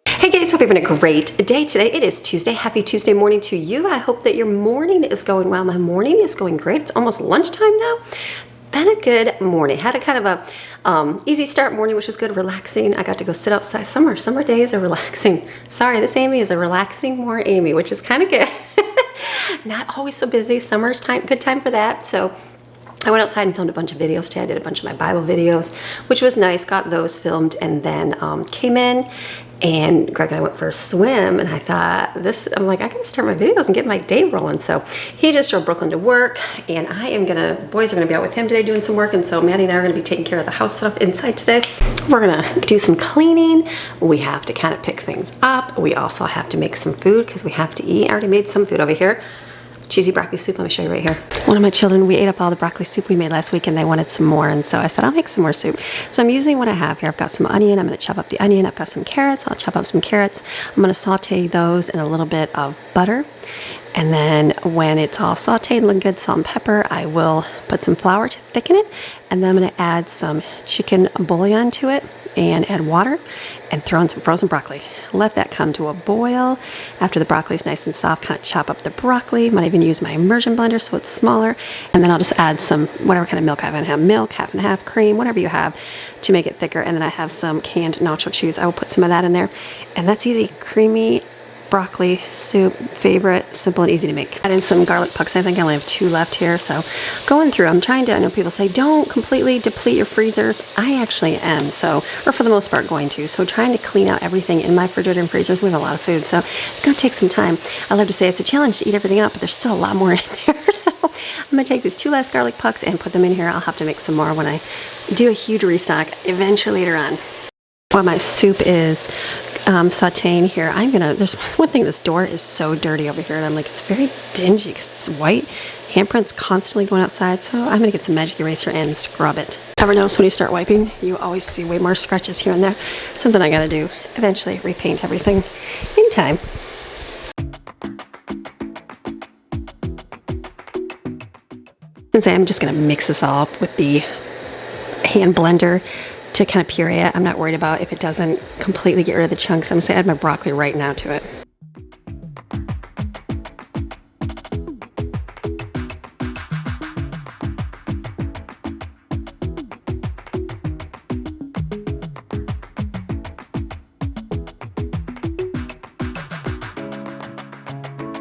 Hey guys, hope you're having a great day today. It is Tuesday. Happy Tuesday morning to you. I hope that your morning is going well. My morning is going great. It's almost lunchtime now. Been a good morning. Had a kind of a easy start morning, which was good, relaxing. I got to go sit outside. Summer days are relaxing. Sorry, this Amy is a relaxing more Amy, which is kind of good. Not always so busy. Summer's time, good time for that. So I went outside and filmed a bunch of videos today. I did a bunch of my Bible videos, which was nice. Got those filmed and then came in, and Greg and I went for a swim, and I thought I'm like, I gotta start my videos and get my day rolling. So he just drove Brooklyn to work, and the boys are gonna be out with him today doing some work, and so Maddie and I are gonna be taking care of the house stuff inside today. We're gonna do some cleaning. We have to kind of pick things up. We also have to make some food because we have to eat. I already made some food over here. Cheesy broccoli soup, let me show you right here. One of my children, we ate up all the broccoli soup we made last week and they wanted some more, and so I said I'll make some more soup. So I'm using what I have here. I've got some onion, I'm gonna chop up the onion. I've got some carrots, I'll chop up some carrots. I'm gonna saute those in a little bit of butter. And then when it's all sauteed and looking good, salt and pepper, I will put some flour to thicken it. And then I'm gonna add some chicken bouillon to it and add water and throw in some frozen broccoli. Let that come to a boil. After the broccoli is nice and soft, kind of chop up the broccoli. Might even use my immersion blender so it's smaller. And then I'll just add some, whatever kind of milk I have. I have milk, half and half, cream, whatever you have to make it thicker. And then I have some canned nacho cheese. I will put some of that in there. And that's easy, creamy broccoli soup, favorite, simple and easy to make. Add in some garlic pucks. I think I only have 2 left here, so going through. I know people say don't completely deplete your freezers. I actually am, or for the most part going to. So trying to clean out everything in my refrigerator and freezers. We have a lot of food, so it's gonna take some time. I love to say it's a challenge to eat everything up, but there's still a lot more in there. So I'm gonna take these 2 last garlic pucks and put them in here. I'll have to make some more when I do a huge restock eventually later on. While my soup is sauteing here, there's one thing, this door is so dirty over here, and I'm like, it's very dingy because it's white. Handprints constantly going outside, so I'm gonna get some magic eraser and scrub it. Ever notice when you start wiping, you always see way more scratches here and there? Something I gotta do eventually, repaint everything in time. And say I'm just gonna mix this all up with the hand blender to kind of puree it. I'm not worried about if it doesn't completely get rid of the chunks. I'm gonna add my broccoli right now to it.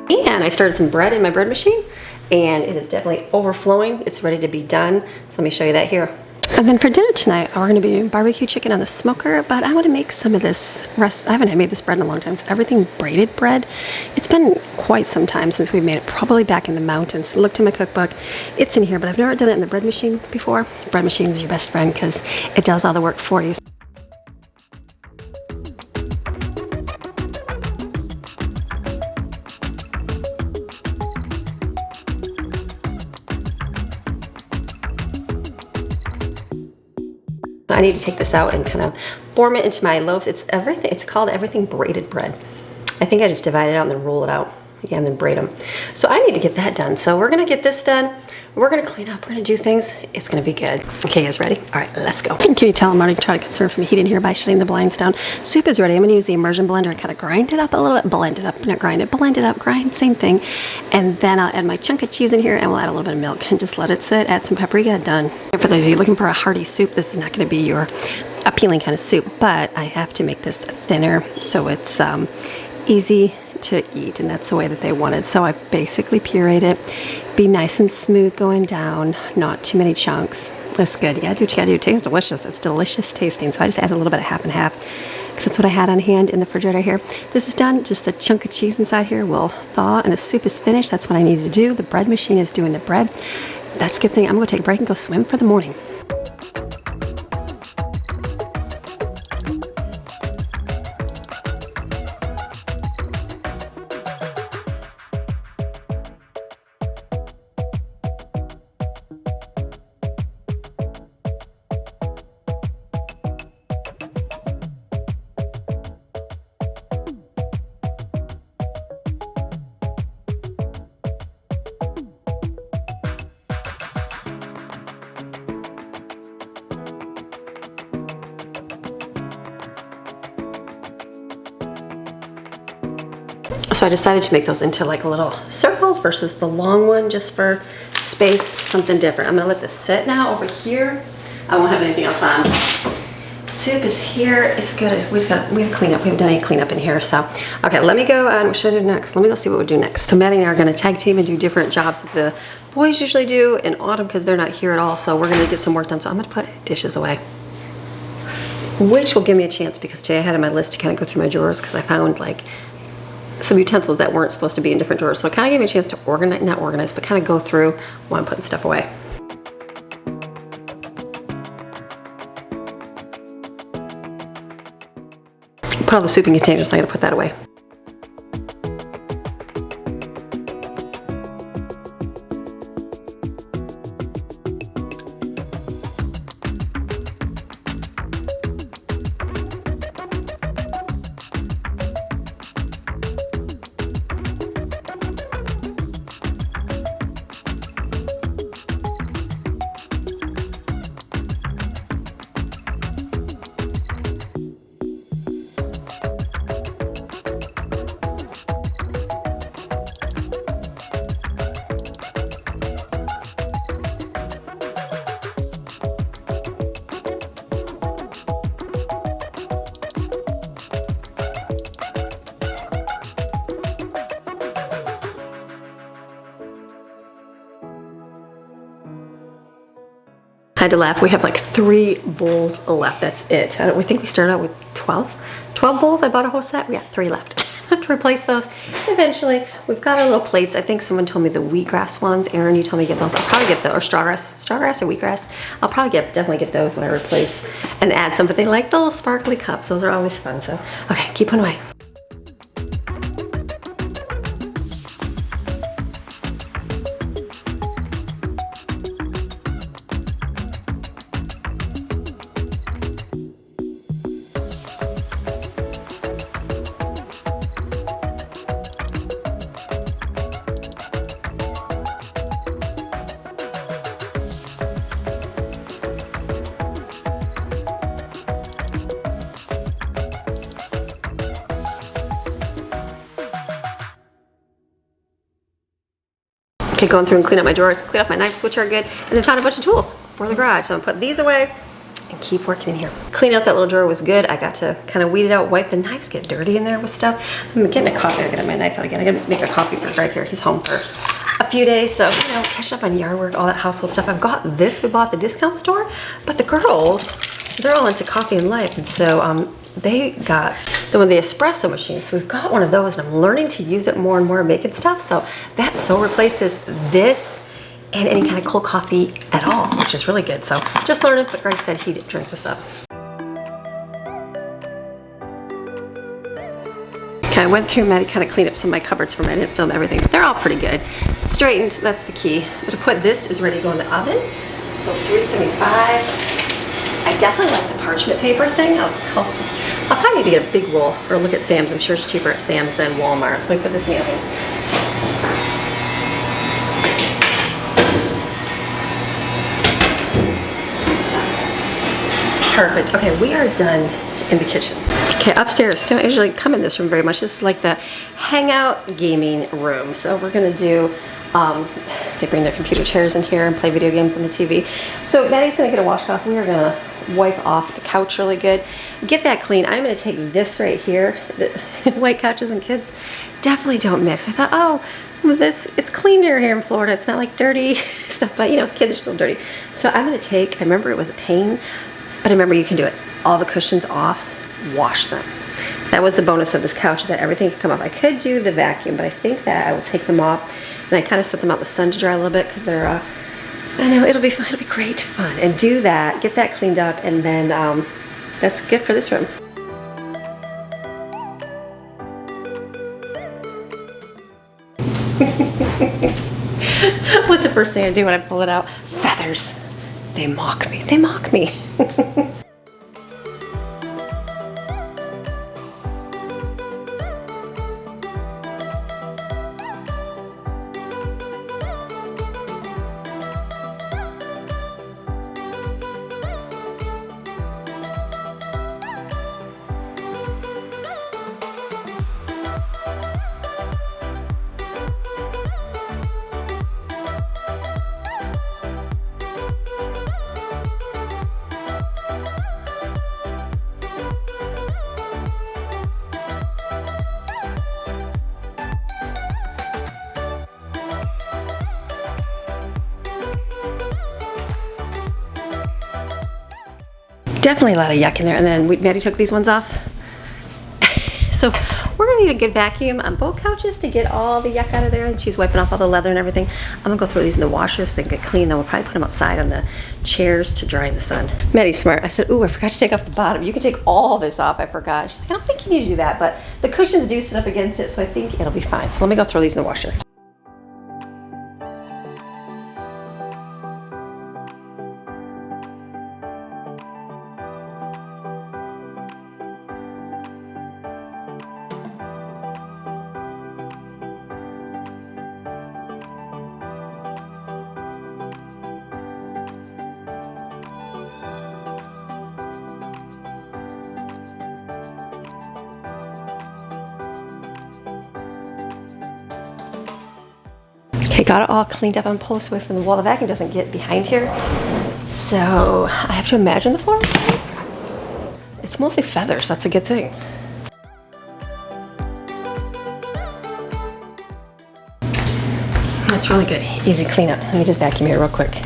And I started some bread in my bread machine, and it is definitely overflowing. It's ready to be done. So let me show you that here. And then for dinner tonight, we're going to be doing barbecue chicken on the smoker, but I want to make some of this I haven't made this bread in a long time. It's everything braided bread. It's been quite some time since we've made it, probably back in the mountains. Looked in my cookbook. It's in here, but I've never done it in the bread machine before. Bread machine is your best friend because it does all the work for you. I need to take this out and kind of form it into my loaves. It's called everything braided bread. I think I just divide it out and then roll it out. Yeah, and then braid them. So I need to get that done. So we're gonna get this done. We're gonna clean up, we're gonna do things. It's gonna be good. Okay, you guys ready? All right, let's go. Can you tell I'm already trying to conserve some heat in here by shutting the blinds down? Soup is ready. I'm gonna use the immersion blender and kind of grind it up a little bit. Blend it up, not grind it, blend it up, grind, same thing. And then I'll add my chunk of cheese in here, and we'll add a little bit of milk and just let it sit, add some paprika, done. And for those of you looking for a hearty soup, this is not gonna be your appealing kind of soup, but I have to make this thinner so it's easy to eat, and that's the way that they wanted. So I basically pureed it, be nice and smooth going down, not too many chunks. That's good. You gotta do what you gotta do. It tastes delicious. It's delicious tasting. So I just added a little bit of half and half because that's what I had on hand in the refrigerator here. This is done. Just the chunk of cheese inside here will thaw, and the soup is finished. That's what I needed to do. The bread machine is doing the bread. That's a good thing. I'm gonna take a break and go swim for the morning. So I decided to make those into like little circles versus the long one just for space, something different. I'm gonna let this sit now over here. I won't have anything else on. Soup is here. It's good. We gotta clean up. We haven't done any cleanup in here. So, okay, let me go on. What should I do next? Let me go see what we do next. So Maddie and I are gonna tag team and do different jobs that the boys usually do in autumn because they're not here at all. So we're gonna get some work done. So I'm gonna put dishes away, which will give me a chance because today I had on my list to kind of go through my drawers because I found like some utensils that weren't supposed to be in different drawers. So it kind of gave me a chance to organize, not organize, but kind of go through while I'm putting stuff away. Put all the soup in containers, I'm gonna put that away. I had to laugh. We have like 3 bowls left. That's it. We think we started out with 12 bowls. I bought a whole set. We got 3 left. I have to replace those eventually. We've got our little plates. I think someone told me the wheatgrass ones. Aaron, you told me to get those. I'll probably get those, or strawgrass or wheatgrass. I'll probably definitely get those when I replace and add some. But they like the little sparkly cups. Those are always fun. So okay, keep putting away. Okay, going through and clean up my drawers, clean up my knives, which are good, and then found a bunch of tools for the garage. So I'm gonna put these away and keep working in here. Clean out that little drawer was good. I got to kind of weed it out, wipe the knives, get dirty in there with stuff. I'm getting a coffee. I gotta get my knife out again. I gotta make a coffee for Greg here. He's home for a few days, so you know, catch up on yard work, all that household stuff. I've got this. We bought at the discount store, but the girls, they're all into coffee and life, and so they got the espresso machine. So we've got one of those, and I'm learning to use it more and more, making stuff. So that so replaces this and any kind of cold coffee at all, which is really good. So just learning, but Greg said he'd drink this up. Okay, I went through Maddie kind of cleaned up some of my cupboards for me. I didn't film everything, but they're all pretty good. Straightened, that's the key. But to put this is ready to go in the oven. So 375. I definitely like the parchment paper thing. I'll probably need to get a big roll or look at Sam's. I'm sure it's cheaper at Sam's than Walmart. So let me put this in the oven. Perfect. Okay, we are done in the kitchen. Okay, upstairs. Don't usually come in this room very much. This is like the hangout gaming room. So we're gonna do, they bring their computer chairs in here and play video games on the TV. So Maddie's gonna get a washcloth. We are gonna wipe off the couch really good. Get that clean. I'm gonna take this right here, the white couches and kids definitely don't mix. I thought, oh, this, it's cleaner here in Florida. It's not like dirty stuff, but you know, kids are still dirty. So I'm gonna take, I remember it was a pain, but I remember you can do it. All the cushions off, wash them. That was the bonus of this couch, is that everything can come off. I could do the vacuum, but I think that I will take them off, and I kind of set them out in the sun to dry a little bit because they're, I know, it'll be fun, it'll be great fun. And do that, get that cleaned up, and then that's good for this room. What's the first thing I do when I pull it out? Feathers. They mock me. They mock me. Definitely a lot of yuck in there. And then Maddie took these ones off. So we're gonna need a good vacuum on both couches to get all the yuck out of there. And she's wiping off all the leather and everything. I'm gonna go throw these in the washer so they can get clean. Then we'll probably put them outside on the chairs to dry in the sun. Maddie's smart. I said, ooh, I forgot to take off the bottom. You can take all this off, I forgot. She's like, I don't think you need to do that, but the cushions do sit up against it, so I think it'll be fine. So let me go throw these in the washer. Okay, got it all cleaned up and pulled away from the wall. The vacuum doesn't get behind here. So I have to imagine the floor. It's mostly feathers, that's a good thing. That's really good, easy cleanup. Let me just vacuum here real quick.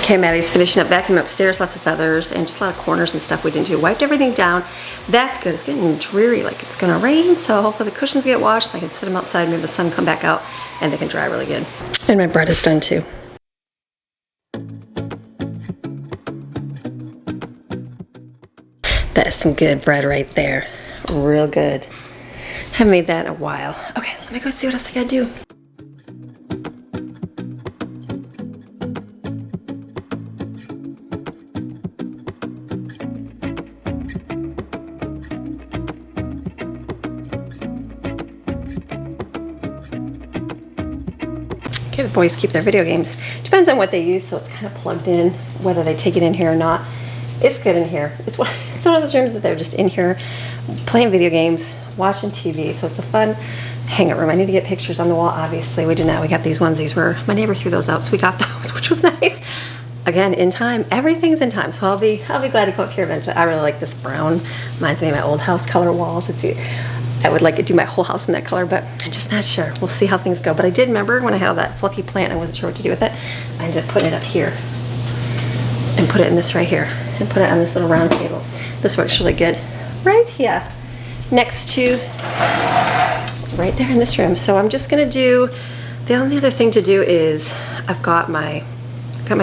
Okay, Maddie's finishing up vacuuming upstairs, lots of feathers and just a lot of corners and stuff we didn't do. Wiped everything down. That's good. It's getting dreary, like it's gonna rain, so hopefully the cushions get washed. I can sit them outside, maybe the sun come back out, and they can dry really good. And my bread is done too. That is some good bread right there. Real good. Haven't made that in a while. Okay, let me go see what else I gotta do. Okay, the boys keep their video games. Depends on what they use, so it's kind of plugged in, whether they take it in here or not. It's good in here. It's one of those rooms that they're just in here playing video games, watching TV, so it's a fun hangout room. I need to get pictures on the wall, obviously. We did not. We got these onesies where my neighbor threw those out, so we got those, which was nice. Again, in time. Everything's in time, so I'll be glad to go up here eventually. I really like this brown. Reminds me of my old house color walls. I would like to do my whole house in that color, but I'm just not sure. We'll see how things go. But I did remember when I had all that fluffy plant, I wasn't sure what to do with it. I ended up putting it up here and put it in this right here and put it on this little round table. This works really good. Right here, next to, right there in this room. So I'm just gonna do, the only other thing to do is I've got my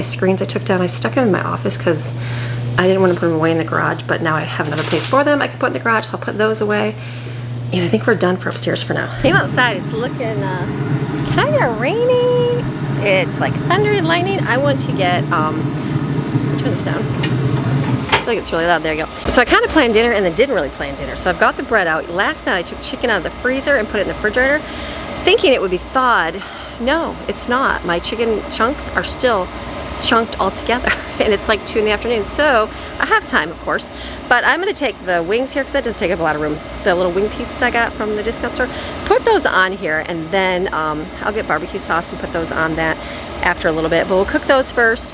screens I took down. I stuck them in my office because I didn't want to put them away in the garage, but now I have another place for them I can put in the garage, so I'll put those away. And I think we're done for upstairs for now. Came outside, it's looking kind of rainy. It's like thunder and lightning. I want to get, turn this down. I feel like it's really loud, there you go. So I kind of planned dinner and then didn't really plan dinner. So I've got the bread out. Last night I took chicken out of the freezer and put it in the refrigerator, thinking it would be thawed. No, it's not. My chicken chunks are still chunked all together and it's like 2 in the afternoon, so I have time, of course. But I'm going to take the wings here because that does take up a lot of room. The little wing pieces I got from the discount store, put those on here, and then I'll get barbecue sauce and put those on that after a little bit. But we'll cook those first.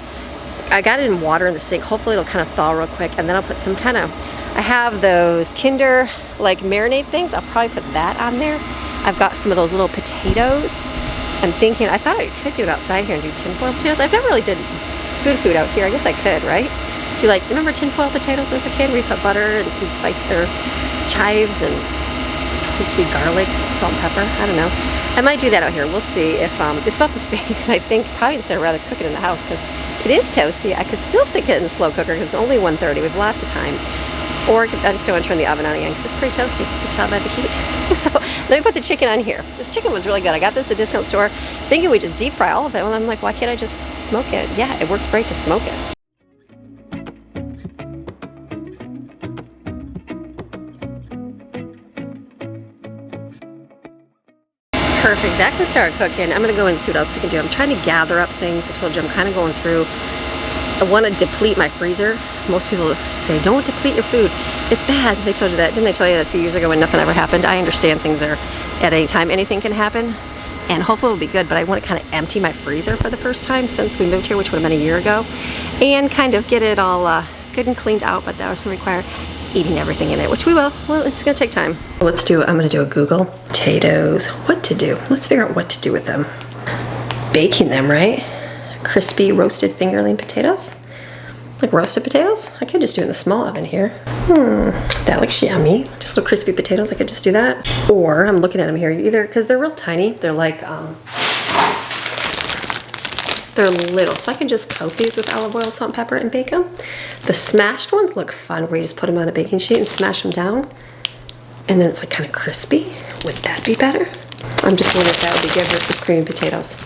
I got it in water in the sink. Hopefully it'll kind of thaw real quick, and then I'll put some kind of, I have those Kinder like marinade things. I'll probably put that on there. I've got some of those little potatoes. I'm thinking, I thought I could do it outside here and do tinfoil potatoes. I've never really did food out here. I guess I could, right? Do you remember tinfoil potatoes as a kid where you put butter and some spice or chives and used to be garlic, salt and pepper? I don't know. I might do that out here. We'll see if it's about the space, and I think probably instead I'd rather cook it in the house because it is toasty. I could still stick it in the slow cooker because it's only 1:30. We have lots of time. Or I just don't want to turn the oven on again because it's pretty toasty. You can tell by the heat. So let me put the chicken on here. This chicken was really good. I got this at the discount store thinking we just deep fry all of it. And I'm like, why can't I just smoke it? Yeah, it works great to smoke it. Perfect, that can start cooking. I'm gonna go in and see what else we can do. I'm trying to gather up things. I told you I'm kind of going through I want to deplete my freezer. Most people say, don't deplete your food. It's bad. They told you that. Didn't they tell you that a few years ago when nothing ever happened? I understand things are at any time. Anything can happen. And hopefully it'll be good, but I want to kind of empty my freezer for the first time since we moved here, which would have been a year ago, and kind of get it all good and cleaned out, but that also require eating everything in it, which we will. Well, it's gonna take time. I'm gonna do a Google. Potatoes, what to do? Let's figure out what to do with them. Baking them, right? Crispy roasted fingerling potatoes. Like roasted potatoes? I could just do it in the small oven here. That looks yummy. Just little crispy potatoes, I could just do that. Or, I'm looking at them here, either, because they're real tiny, they're like, they're little, so I can just coat these with olive oil, salt, and pepper, and bake them. The smashed ones look fun, where you just put them on a baking sheet and smash them down. And then it's like kind of crispy. Would that be better? I'm just wondering if that would be good versus creamy potatoes.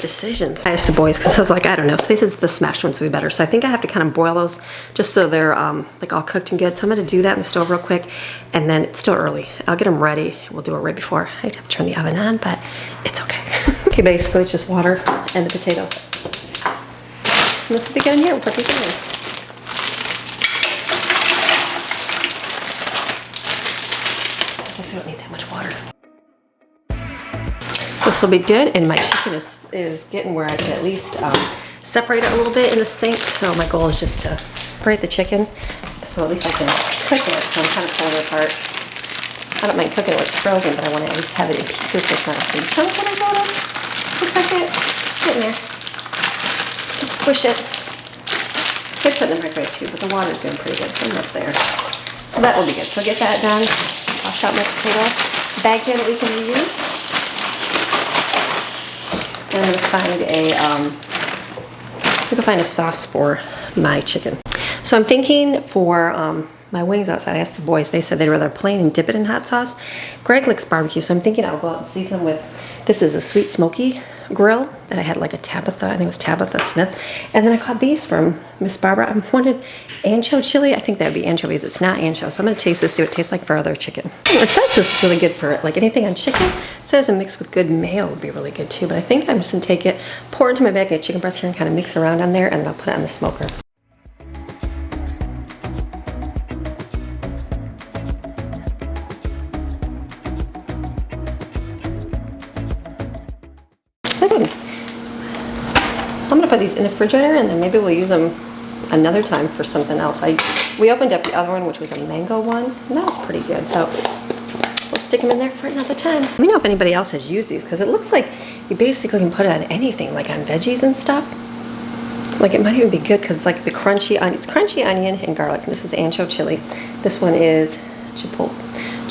Decisions. I asked the boys because I was like, I don't know. So they said the smashed ones would be better. So I think I have to kind of boil those just so they're like all cooked and good. So I'm going to do that in the stove real quick. And then it's still early. I'll get them ready. We'll do it right before I have to turn the oven on, but it's okay. Okay, basically it's just water and the potatoes. And this will be good in here. We'll put these in there. I guess we don't need that much water. This will be good, and my chicken is getting where I can at least separate it a little bit in the sink. So my goal is just to separate the chicken, so at least I can cook it. So I'm kind of pulling it apart. I don't mind cooking it when it's frozen, but I want to at least have it in pieces so it's not a big chunk when I go to cook it. Get in there. Just squish it. Could put it in the microwave too, but the water's doing pretty good. It's almost there. So that will be good. So get that done. I'll chop my potato bag here that we can reuse. And I'm gonna find a sauce for my chicken. So I'm thinking for my wings outside, I asked the boys, they said they'd rather plain and dip it in hot sauce. Greg likes barbecue, so I'm thinking I'll go out and season them with, this is a sweet smoky grill that I had like a Tabitha, I think it was Tabitha Smith. And then I caught these from Miss Barbara. I wanted ancho chili. I think that would be anchovies. It's not ancho. So I'm gonna taste this, see what it tastes like for other chicken. It says this is really good for like anything on chicken. It says a mix with good mayo would be really good too. But I think I'm just gonna take it, pour it into my bag, get chicken breast here and kind of mix around on there, and then I'll put it on the smoker. I'm gonna put these in the refrigerator and then maybe we'll use them another time for something else. We opened up the other one, which was a mango one, and that was pretty good. So we'll stick them in there for another time. Let me know if anybody else has used these, because it looks like you basically can put it on anything, like on veggies and stuff. Like it might even be good because like the crunchy onion, it's crunchy onion and garlic. And this is ancho chili. This one is chipotle. I'm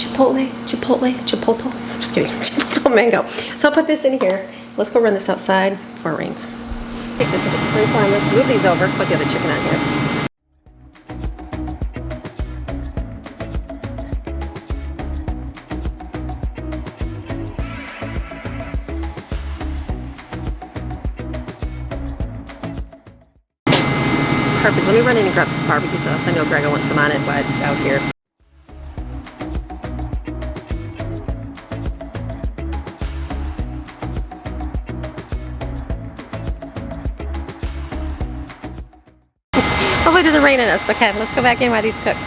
just kidding. Chipotle mango. So I'll put this in here. Let's go run this outside before it rains. Take this into sprinkler and let's move these over. Put the other chicken on here. Perfect. Let me run in and grab some barbecue sauce. I know Greg will want some on it while it's out here. Hopefully it doesn't rain on us. Okay, let's go back in while these cook.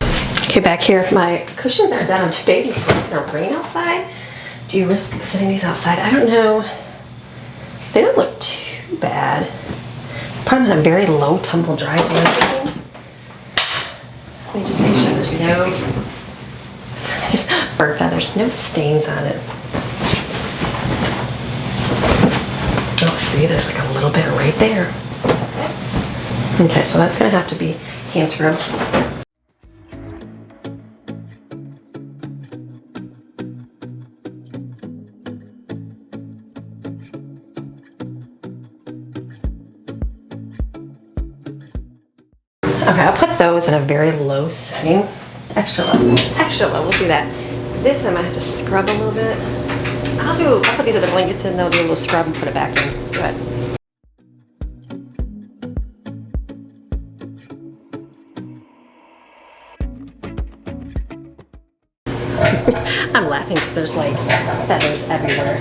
Okay, back here. My cushions are down today because it's going to rain outside. Do you risk sitting these outside? I don't know. They don't look too bad. Put them in a very low tumble dry zone. Let me just make sure there's bird feathers, no stains on it. Oh, see, there's like a little bit right there. Okay, so that's gonna have to be hand scrubbed. Okay, I'll put those in a very low setting. Extra low. Extra low, we'll do that. This I might have to scrub a little bit. I'll put these other blankets in, they'll do a little scrub and put it back in. Go ahead. I'm laughing because there's like feathers everywhere.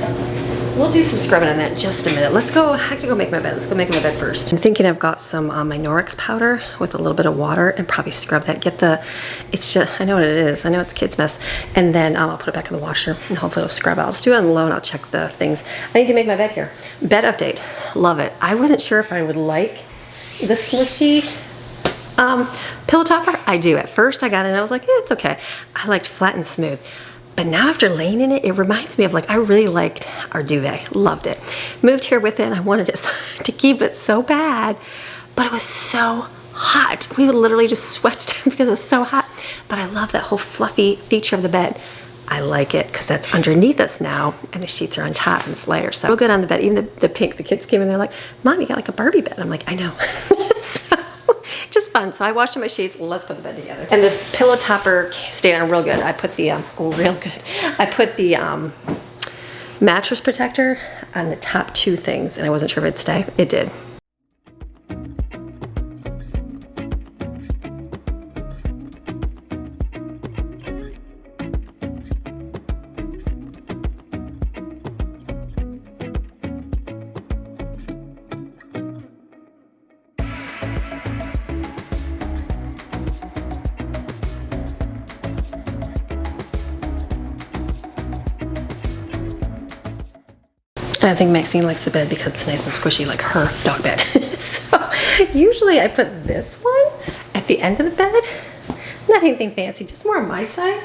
We'll do some scrubbing on that in just a minute. Let's go, I can go make my bed. Let's go make my bed first. I'm thinking I've got some my Norwex powder with a little bit of water and probably scrub that. Get the, it's just, I know what it is. I know it's a kid's mess. And then I'll put it back in the washer and hopefully it'll scrub out. I'll just do it on low and I'll check the things. I need to make my bed here. Bed update, love it. I wasn't sure if I would like the slushy pillow topper. I do. At first I got it and I was like, it's okay. I liked flat and smooth. But now after laying in it, it reminds me of like, I really liked our duvet, loved it. Moved here with it and I wanted it to keep it so bad, but it was so hot. We would literally just sweat because it was so hot. But I love that whole fluffy feature of the bed. I like it because that's underneath us now and the sheets are on top and it's lighter. So real good on the bed. Even the pink, the kids came in, they're like, Mom, you got like a Barbie bed. I'm like, I know. So, just fun. So I washed my sheets. Let's put the bed together. And the pillow topper stayed on real good. I put the, real good. I put the mattress protector on the top two things and I wasn't sure if it'd stay. It did. I think Maxine likes the bed because it's nice and squishy like her dog bed. So usually I put this one at the end of the bed. Not anything fancy, just more on my side.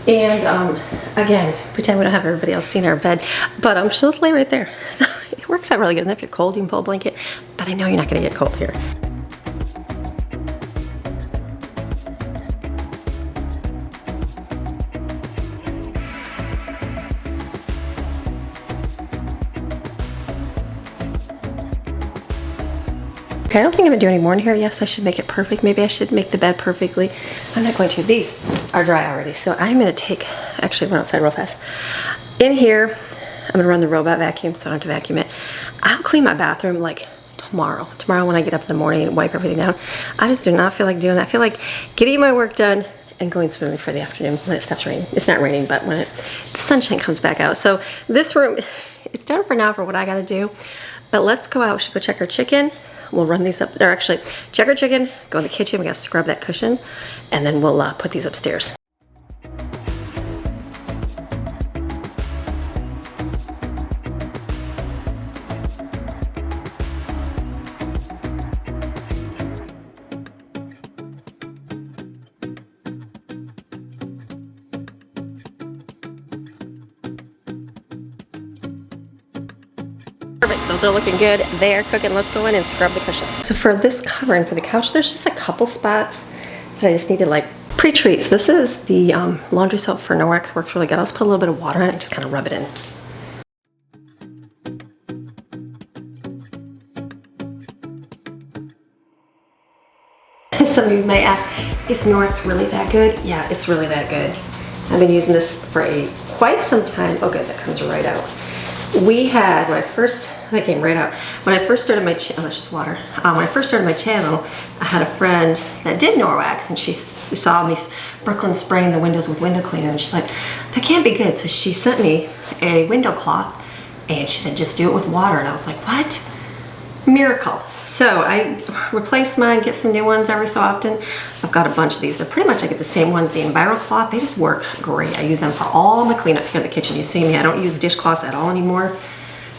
And again, pretend we don't have everybody else seeing our bed, but she'll just lay right there. So it works out really good. And if you're cold, you can pull a blanket, but I know you're not gonna get cold here. Okay, I don't think I'm gonna do any more in here. Yes, I should make it perfect. Maybe I should make the bed perfectly. I'm not going to. These are dry already. So I'm gonna take, actually run outside real fast. In here, I'm gonna run the robot vacuum so I don't have to vacuum it. I'll clean my bathroom like tomorrow. Tomorrow when I get up in the morning and wipe everything down. I just do not feel like doing that. I feel like getting my work done and going swimming for the afternoon when it stops raining. It's not raining, but when the sunshine comes back out. So this room, it's done for now for what I gotta do. But let's go out, we should go check our chicken. We'll run these up, or actually check our chicken, go in the kitchen, we gotta scrub that cushion, and then we'll put these upstairs. Perfect, those are looking good. They're cooking. Let's go in and scrub the cushion. So for this covering for the couch, there's just a couple spots that I just need to like pre-treat. So this is the laundry soap for Norwex, works really good. I'll just put a little bit of water on it and just kind of rub it in. Some of you may ask, is Norwex really that good? Yeah, it's really that good. I've been using this for quite some time. Oh good, that comes right out. We had, that came right out. When I first started my channel, that's just water. When I first started my channel, I had a friend that did Norwex and she saw me Brooklyn spraying the windows with window cleaner and she's like, that can't be good. So she sent me a window cloth and she said, just do it with water. And I was like, what? Miracle. So I replace mine, get some new ones every so often. I've got a bunch of these. They're pretty much, I get the same ones, the Enviro cloth. They just work great. I use them for all my cleanup here in the kitchen. You see me, I don't use dishcloths at all anymore.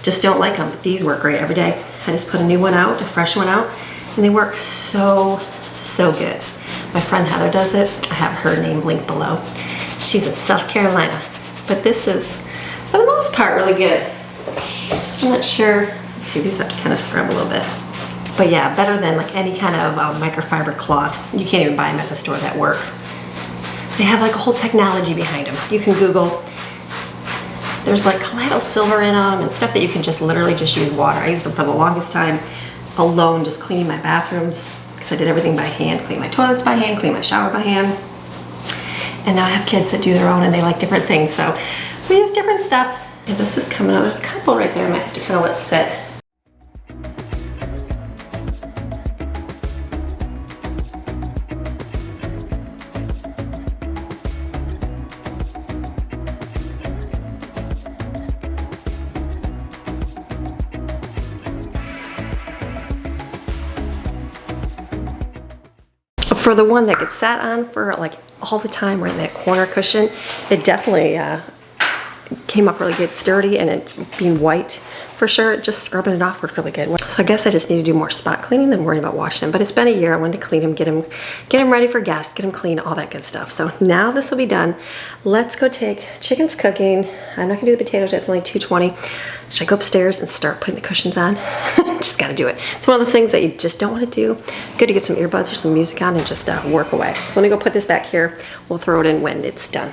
Just don't like them, but these work great every day. I just put a new one out, a fresh one out, and they work so, so good. My friend Heather does it. I have her name linked below. She's in South Carolina, but this is, for the most part, really good. I'm not sure. Let's see, these have to kind of scrub a little bit. But yeah, better than like any kind of microfiber cloth. You can't even buy them at the store that work. They have like a whole technology behind them. You can Google. There's like colloidal silver in them and stuff that you can just literally just use water. I used them for the longest time alone, just cleaning my bathrooms because I did everything by hand, clean my toilets by hand, clean my shower by hand. And now I have kids that do their own and they like different things. So we use different stuff. And this is coming out. There's a couple right there I might have to kind of let sit. For the one that gets sat on for like all the time, right in that corner cushion, it definitely came up really good. It's dirty and it's being white for sure. Just scrubbing it off worked really good. So I guess I just need to do more spot cleaning than worrying about washing them. But it's been a year. I wanted to clean them, get them ready for guests, get them clean, all that good stuff. So now this will be done. Let's go take chicken's cooking. I'm not gonna do the potatoes yet. It's only 2:20. Should I go upstairs and start putting the cushions on? Just gotta do it. It's one of those things that you just don't want to do. Good to get some earbuds or some music on and just work away. So let me go put this back here. We'll throw it in when it's done.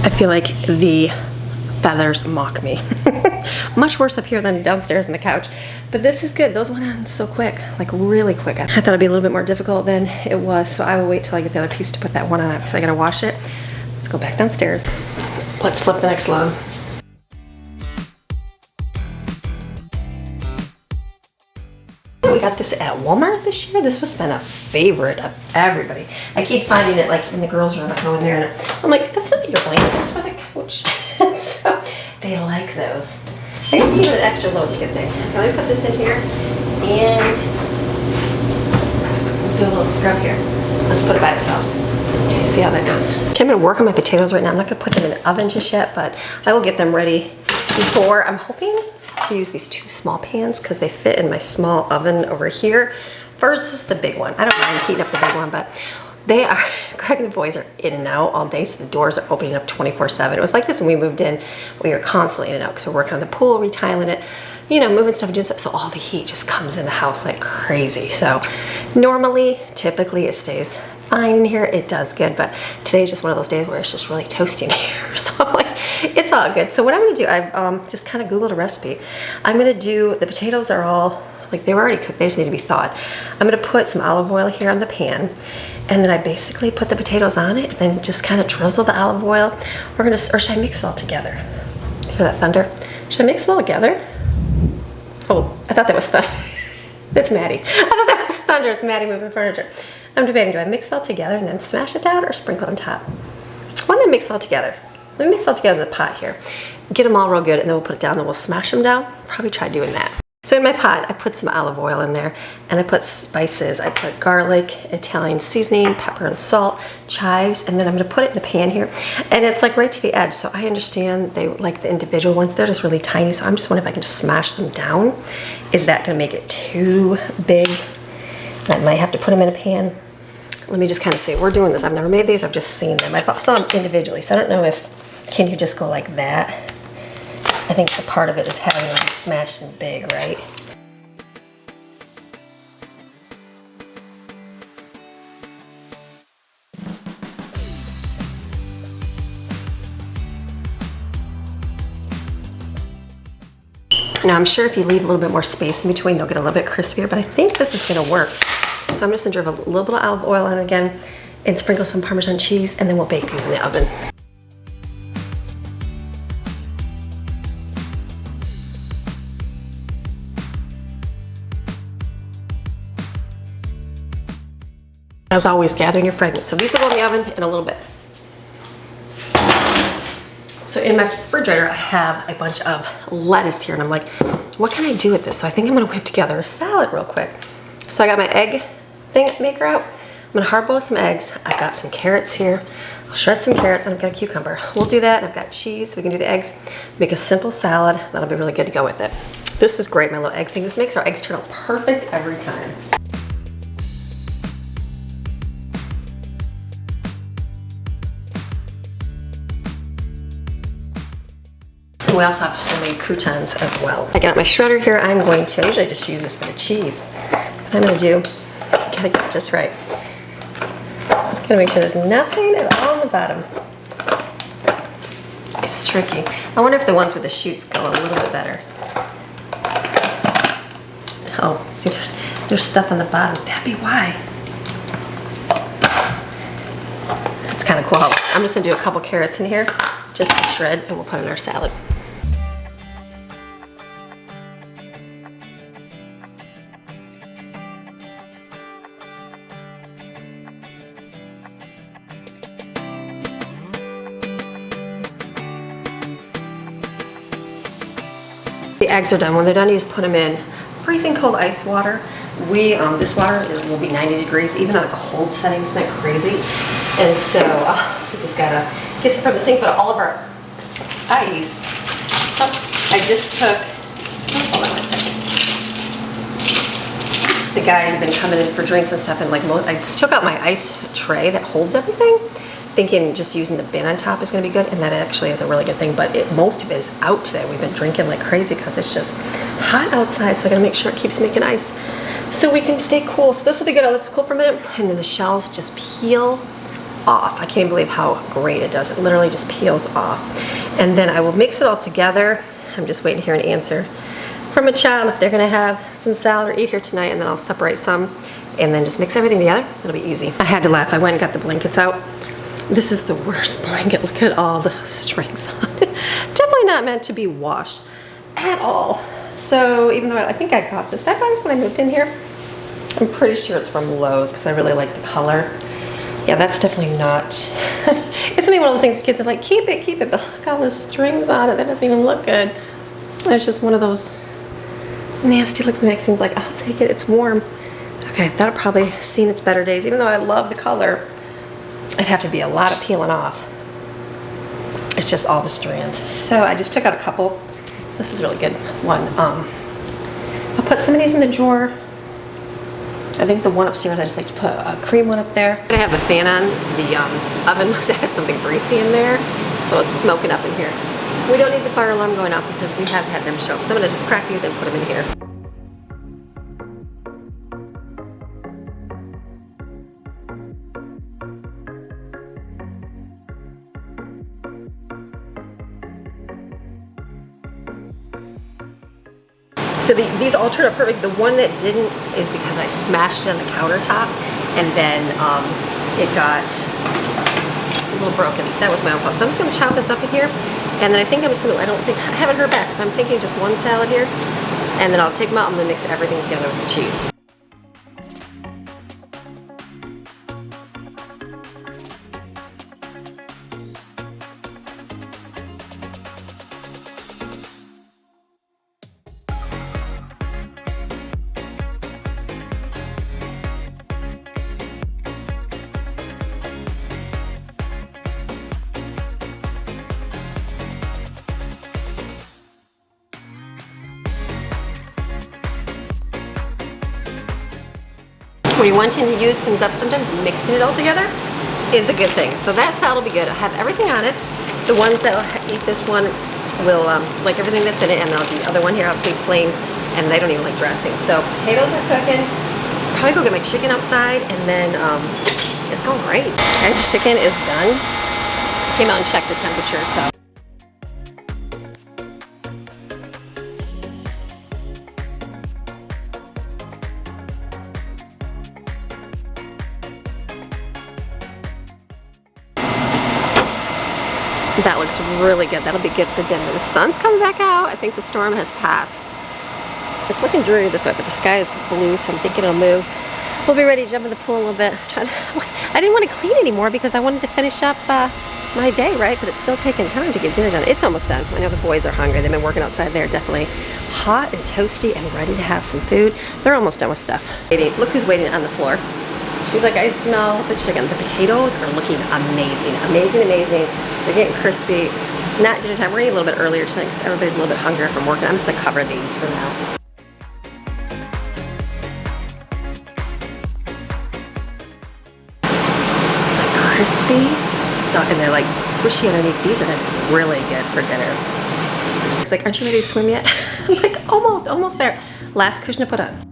I feel like the feathers mock me. Much worse up here than downstairs on the couch. But this is good. Those went on so quick, like really quick. I thought it'd be a little bit more difficult than it was, so I will wait till I get the other piece to put that one on because I gotta wash it. Let's go back downstairs. Let's flip the next load. We got this at Walmart this year. This was been a favorite of everybody. I keep finding it like in the girls' room. I go in there and I'm like, that's not your blanket, that's for the couch. So they like those. I guess even an extra low is a good thing. Now let me put this in here and do a little scrub here. I'll just put it by itself. Okay, see how that does. Okay, I'm gonna work on my potatoes right now. I'm not gonna put them in the oven just yet, but I will get them ready before. I'm hoping to use these two small pans because they fit in my small oven over here versus the big one. I don't mind heating up the big one, but they are, Greg and the boys are in and out all day, so the doors are opening up 24/7. It was like this when we moved in. We were constantly in and out because we're working on the pool, retiling it, you know, moving stuff and doing stuff. So all the heat just comes in the house like crazy. So normally, typically it stays fine in here. It does good, but today's just one of those days where it's just really toasty in here. So I'm like, it's all good. So what I'm gonna do, I've just kind of Googled a recipe. I'm gonna do, the potatoes are all, like they were already cooked, they just need to be thawed. I'm gonna put some olive oil here on the pan, and then I basically put the potatoes on it and just kind of drizzle the olive oil. We're gonna, or should I mix it all together? Hear that thunder? Should I mix it all together? Oh, I thought that was thunder. It's Maddie. I thought that was thunder. It's Maddie moving furniture. I'm debating, do I mix it all together and then smash it down or sprinkle on top? Why don't I mix it all together? Let me mix it all together in the pot here. Get them all real good and then we'll put it down, then we'll smash them down. Probably try doing that. So in my pot, I put some olive oil in there and I put spices. I put garlic, Italian seasoning, pepper and salt, chives, and then I'm gonna put it in the pan here. And it's like right to the edge, so I understand they like the individual ones. They're just really tiny, so I'm just wondering if I can just smash them down. Is that gonna make it too big? I might have to put them in a pan. Let me just kind of say, we're doing this. I've never made these, I've just seen them. I saw them individually, so I don't know if, can you just go like that? I think the part of it is having them be smashed and big, right? Now I'm sure if you leave a little bit more space in between, they'll get a little bit crispier, but I think this is gonna work. So I'm just gonna drip a little bit of olive oil on again and sprinkle some Parmesan cheese, and then we'll bake these in the oven. As always, gathering your fragments. So these will go in the oven in a little bit. So in my refrigerator, I have a bunch of lettuce here, and I'm like, what can I do with this? So I think I'm gonna whip together a salad real quick. So I got my egg thing maker out. I'm gonna hard boil some eggs. I've got some carrots here. I'll shred some carrots, and I've got a cucumber. We'll do that, and I've got cheese, so we can do the eggs. Make a simple salad. That'll be really good to go with it. This is great, my little egg thing. This makes our eggs turn out perfect every time. we also have homemade croutons as well. I got my shredder here. I'm going to, usually I just use this for the cheese. What I'm gonna do, gotta get it just right. Gotta make sure there's nothing at all on the bottom. It's tricky. I wonder if the ones with the shoots go a little bit better. Oh, see, there's stuff on the bottom. That'd be why. It's kind of cool. I'm just gonna do a couple carrots in here, just to shred, and we'll put in our salad. The eggs are done. When they're done, you just put them in freezing cold ice water. This water will be 90 degrees, even on a cold setting. Isn't that crazy? And so we just gotta get some from the sink, but all of our ice. Oh, I just took, hold on a second. The guys have been coming in for drinks and stuff, and like I just took out my ice tray that holds everything, thinking just using the bin on top is gonna be good, and that actually is a really good thing, but most of it is out today. We've been drinking like crazy because it's just hot outside, so I gotta make sure it keeps making ice so we can stay cool. So this will be good. I'll let this cool for a minute, and then the shells just peel off. I can't even believe how great it does. It literally just peels off. And then I will mix it all together. I'm just waiting to hear an answer from a child if they're gonna have some salad or eat here tonight, and then I'll separate some and then just mix everything together. It'll be easy. I had to laugh. I went and got the blankets out. This is the worst blanket. Look at all the strings on it. Definitely not meant to be washed at all. So even though I think I got this, did I buy this when I moved in here? I'm pretty sure it's from Lowe's because I really like the color. Yeah, that's definitely not. It's gonna be one of those things kids are like, keep it, but look all the strings on it. That doesn't even look good. It's just one of those nasty looking mixings. Like, I'll take it, it's warm. Okay, that'll probably seen its better days. Even though I love the color, it'd have to be a lot of peeling off. It's just all the strands. So I just took out a couple. This is a really good one. I'll put some of these in the drawer. I think the one upstairs, I just like to put a cream one up there. I have the fan on. The oven must have had something greasy in there, so it's smoking up in here. We don't need the fire alarm going off because we have had them show up. So I'm gonna just crack these and put them in here. So these all turned out perfect. The one that didn't is because I smashed it on the countertop, and then it got a little broken. That was my own fault. So I'm just gonna chop this up in here, and then I think I'm just gonna, I haven't heard back, so I'm thinking just one salad here, and then I'll take them out and then mix everything together with the cheese. When you're wanting to use things up, sometimes mixing it all together is a good thing. So that salad will be good. I have everything on it. The ones that will eat this one will like everything that's in it, and I'll do the other one here, obviously plain, and they don't even like dressing. So potatoes are cooking. Probably go get my chicken outside, and then it's going great. Okay, chicken is done. Came out and checked the temperature, so. That looks really good. That'll be good for dinner. The sun's coming back out. I think the storm has passed. It's looking dreary this way, but the sky is blue, so I'm thinking it'll move. We'll be ready to jump in the pool a little bit. I didn't want to clean anymore because I wanted to finish up my day, right? But it's still taking time to get dinner done. It's almost done. I know the boys are hungry. They've been working outside. They're definitely hot and toasty and ready to have some food. They're almost done with stuff. Look who's waiting on the floor. She's like, I smell the chicken. The potatoes are looking amazing. Amazing, amazing. They're getting crispy. It's not dinner time. We're eating a little bit earlier tonight because everybody's a little bit hungrier from working. I'm just gonna cover these for now. It's like crispy, and they're like squishy underneath. These are gonna be really good for dinner. He's like, aren't you ready to swim yet? I'm like, almost there. Last cushion to put on.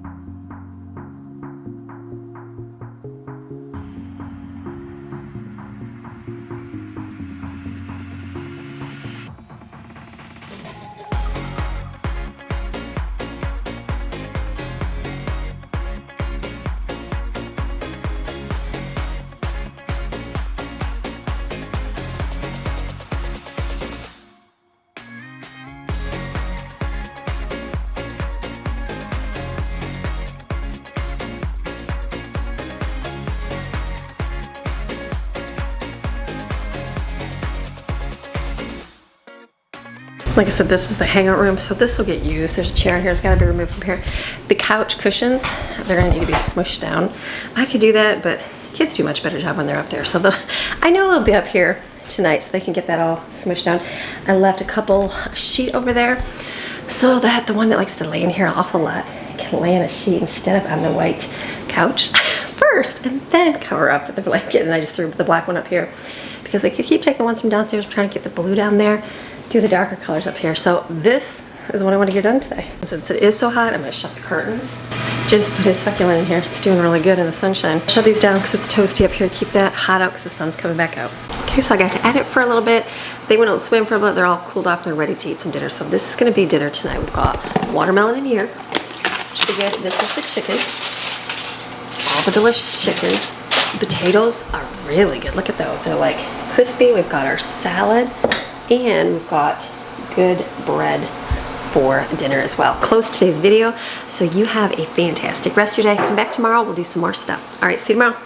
Like I said, this is the hangout room, so this will get used. There's a chair in here, it's gotta be removed from here. The couch cushions, they're gonna need to be smushed down. I could do that, but kids do a much better job when they're up there. So I know they'll be up here tonight so they can get that all smushed down. I left a couple sheet over there so that the one that likes to lay in here an awful lot can lay in a sheet instead of on the white couch first and then cover up with the blanket. And I just threw the black one up here because I could keep taking the ones from downstairs, trying to get the blue down there, do the darker colors up here. So this is what I want to get done today. Since it is so hot, I'm going to shut the curtains. Jensen put his succulent in here. It's doing really good in the sunshine. Shut these down because it's toasty up here. Keep that hot out because the sun's coming back out. Okay, so I got to edit for a little bit. They went out and swim for a bit. They're all cooled off and they're ready to eat some dinner. So this is going to be dinner tonight. We've got watermelon in here. Should be good. This is the chicken. All the delicious chicken. The potatoes are really good. Look at those. They're like crispy. We've got our salad. And we've got good bread for dinner as well. Close today's video, so you have a fantastic rest of your day. Come back tomorrow, we'll do some more stuff. All right, see you tomorrow.